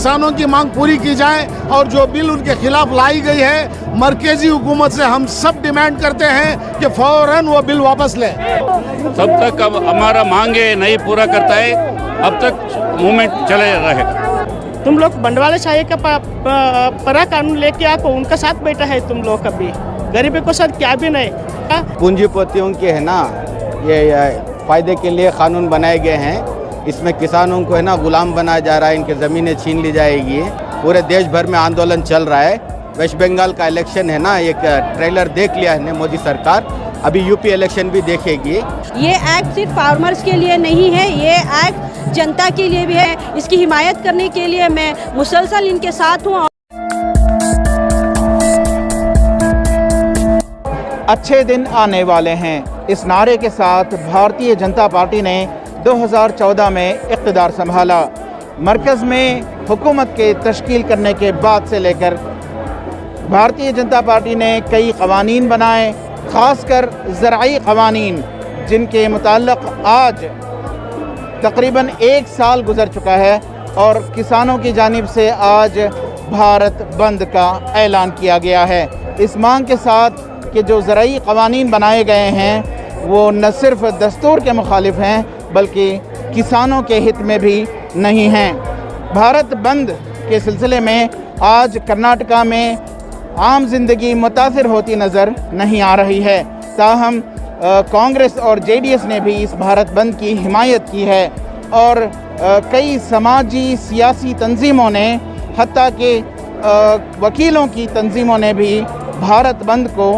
किसानों की मांग पूरी की जाए और जो बिल उनके खिलाफ लाई गई है मरकजी हुकूमत से हम सब डिमांड करते हैं कि फौरन वो बिल वापस ले। तब तक अब हमारा मांगे नहीं पूरा करता है अब तक मूवमेंट चले रहेगा। तुम लोग बंटवाराशाही का परा कानून लेके आपको उनका साथ बैठा है, तुम लोग कभी गरीबी को साथ क्या भी नहीं। पूंजीपतियों के है ना ये फायदे के लिए कानून बनाए गए हैं, इसमें किसानों को है ना गुलाम बनाया जा रहा है, इनकी ज़मीनें छीन ली जाएगी। पूरे देश भर में आंदोलन चल रहा है। वेस्ट बंगाल का इलेक्शन है ना, एक ट्रेलर देख लिया है मोदी सरकार, अभी यूपी इलेक्शन भी देखेगी। ये एक्ट सिर्फ फार्मर्स के लिए नहीं है, ये एक्ट जनता के लिए भी है। इसकी हिमायत करने के लिए मैं मुसलसल इनके साथ हूँ। अच्छे दिन आने वाले हैं, इस नारे के साथ भारतीय जनता पार्टी ने 2014 में इक़्तिदार संभाला। मरकज़ में हुकूमत के तश्कील करने के बाद से लेकर भारतीय जनता पार्टी ने कई क़वानीन बनाए, ख़ासकर ज़राई क़वानीन, जिनके मुताल्लिक़ आज तकरीबन 1 साल गुज़र चुका है और किसानों की जानिब से आज भारत बंद का ऐलान किया गया है। इस मांग के साथ कि जो ज़राई क़वानीन बनाए गए हैं वो न सिर्फ दस्तूर के मुखालिफ हैं बल्कि किसानों के हित में भी नहीं हैं। भारत बंद के सिलसिले में आज कर्नाटका में आम जिंदगी मुतासिर होती नज़र नहीं आ रही है। ताहम कांग्रेस और जेडीएस ने भी इस भारत बंद की हिमायत की है और कई समाजी सियासी तंजीमों ने, हत्ता कि वकीलों की तंजीमों ने भी भारत बंद को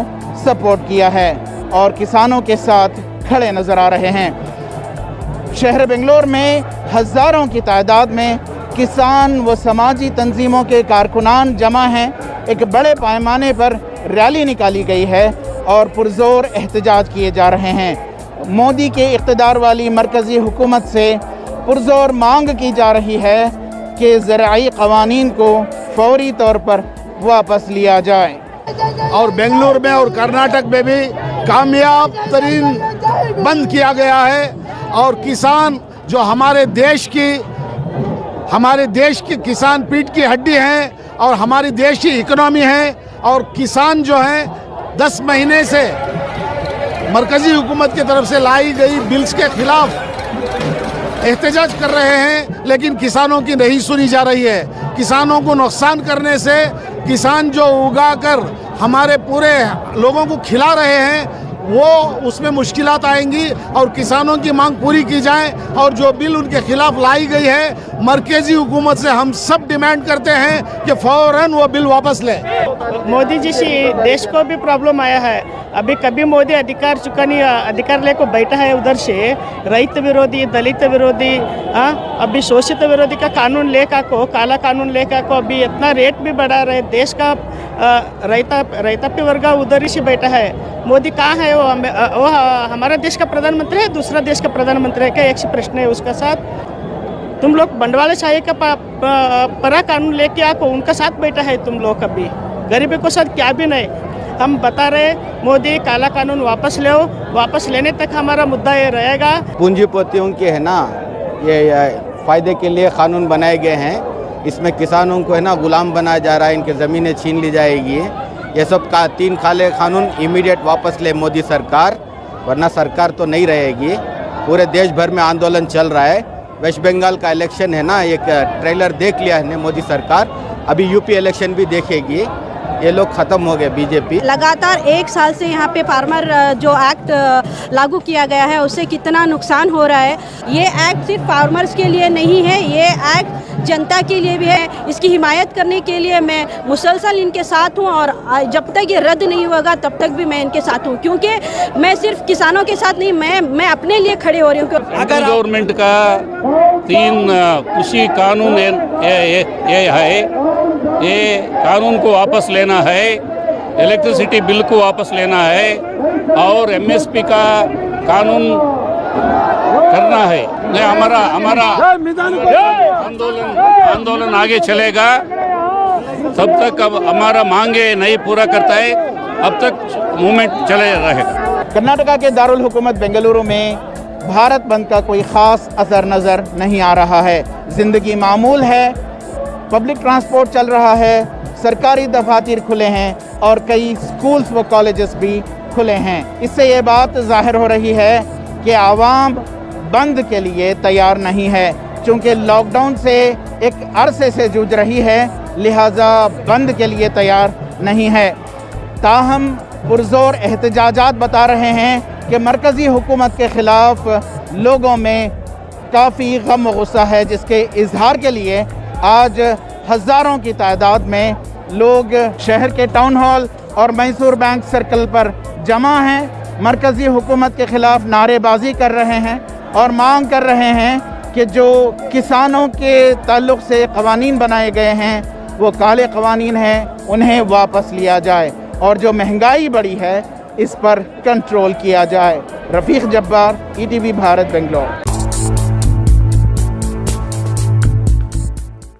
सपोर्ट किया है और किसानों के साथ खड़े नज़र आ रहे हैं। शहर बेंगलोर में हज़ारों की तादाद में किसान व समाजी तंजीमों के कारकुनान जमा हैं। एक बड़े पैमाने पर रैली निकाली गई है और पुरजोर एहतजाज किए जा रहे हैं। मोदी के इक़्तिदार वाली मरकज़ी हुकूमत से पुरजोर मांग की जा रही है कि ज़राई क़वानीन को फौरी तौर पर वापस लिया जाए। और बेंगलुरु में और कर्नाटक में भी कामयाब तरीन बंद किया गया है और किसान जो हमारे देश की किसान पीठ की हड्डी हैं और हमारी देश की इकोनॉमी है और किसान जो हैं 10 महीने से मरकजी हुकूमत की तरफ से लाई गई बिल्स के खिलाफ एहतजाज कर रहे हैं, लेकिन किसानों की नहीं सुनी जा रही है। किसानों को नुकसान करने से किसान जो उगाकर हमारे पूरे लोगों को खिला रहे हैं वो उसमें मुश्किलात आएंगी और किसानों की मांग पूरी की जाए और जो बिल उनके खिलाफ लाई गई है मरकजी हुकूमत से हम सब डिमांड करते हैं कि फौरन वो बिल वापस ले। मोदी जी से देश को भी प्रॉब्लम आया है। अभी कभी मोदी अधिकार लेकर बैठा है, उधर से रैत विरोधी, दलित विरोधी, अभी शोषित विरोधी का कानून लेकर को, काला कानून लेकर को अभी इतना रेट भी बढ़ा रहे। देश का रैतापी वर्ग उधर ही से बैठा है। मोदी कहाँ है? वो हमारा देश का प्रधानमंत्री है, दूसरा देश का प्रधानमंत्री है क्या? एक से प्रश्न है उसका साथ। तुम लोग बंटवाराशाही का परा कानून लेके आपको उनका साथ बैठा है, तुम लोग कभी गरीबी को साथ क्या भी नहीं। हम बता रहे मोदी काला कानून वापस ले, वापस लेने तक हमारा मुद्दा ये रहेगा। पूंजीपतियों के है ना ये फायदे के लिए कानून बनाए गए हैं, इसमें किसानों को है ना गुलाम बनाया जा रहा है, इनकी ज़मीनें छीन ली जाएगी। ये सब का 3 काले कानून इमीडिएट वापस ले मोदी सरकार, वरना सरकार तो नहीं रहेगी। पूरे देश भर में आंदोलन चल रहा है। वेस्ट बंगाल का इलेक्शन है ना, एक ट्रेलर देख लिया है मोदी सरकार, अभी यूपी इलेक्शन भी देखेगी। ये लोग ख़त्म हो गए बीजेपी। लगातार 1 साल से यहाँ पे फार्मर जो एक्ट लागू किया गया है उससे कितना नुकसान हो रहा है। ये एक्ट सिर्फ फार्मर्स के लिए नहीं है, ये एक्ट जनता के लिए भी है। इसकी हिमायत करने के लिए मैं मुसलसल इनके साथ हूँ और जब तक ये रद्द नहीं होगा तब तक भी मैं इनके साथ हूँ, क्योंकि मैं सिर्फ किसानों के साथ नहीं, मैं अपने लिए खड़े हो रही हूँ। अगर गवर्नमेंट का 3 कृषि कानून ये है, ये कानून को वापस लेना है, इलेक्ट्रिसिटी बिल को वापस लेना है और एमएसपी का कानून करना है। हमारा आंदोलन आगे चलेगा तब तक। अब हमारा मांगे नहीं पूरा करता है अब तक मूवमेंट चले रहेगा। कर्नाटका के दारुल हुकूमत बेंगलुरु में भारत बंद का कोई ख़ास असर नज़र नहीं आ रहा है। ज़िंदगी मामूल है, पब्लिक ट्रांसपोर्ट चल रहा है, सरकारी दफातर खुले हैं और कई स्कूल्स व कॉलेजेस भी खुले हैं। इससे ये बात ज़ाहिर हो रही है कि आवाम बंद के लिए तैयार नहीं है, चूँकि लॉकडाउन से एक अरसे से जूझ रही है, लिहाजा बंद के लिए तैयार नहीं है। ताहम पुरज़ोर एहतजाजात बता रहे हैं कि मरकज़ी हुकूमत के ख़िलाफ़ लोगों में काफ़ी गम व गुस्सा है, जिसके इजहार के लिए आज हज़ारों की तादाद में लोग शहर के टाउन हॉल और मैसूर बैंक सर्कल पर जमा हैं। मरकज़ी हुकूमत के ख़िलाफ़ नारेबाजी कर रहे हैं और मांग कर रहे हैं कि जो किसानों के ताल्लुक़ से क़वानीन बनाए गए हैं वो काले क़वानीन हैं, उन्हें वापस लिया जाए और जो महंगाई बढ़ी है इस पर कंट्रोल किया जाए। रफ़ीक जब्बार, ETV भारत, बेंगलोर।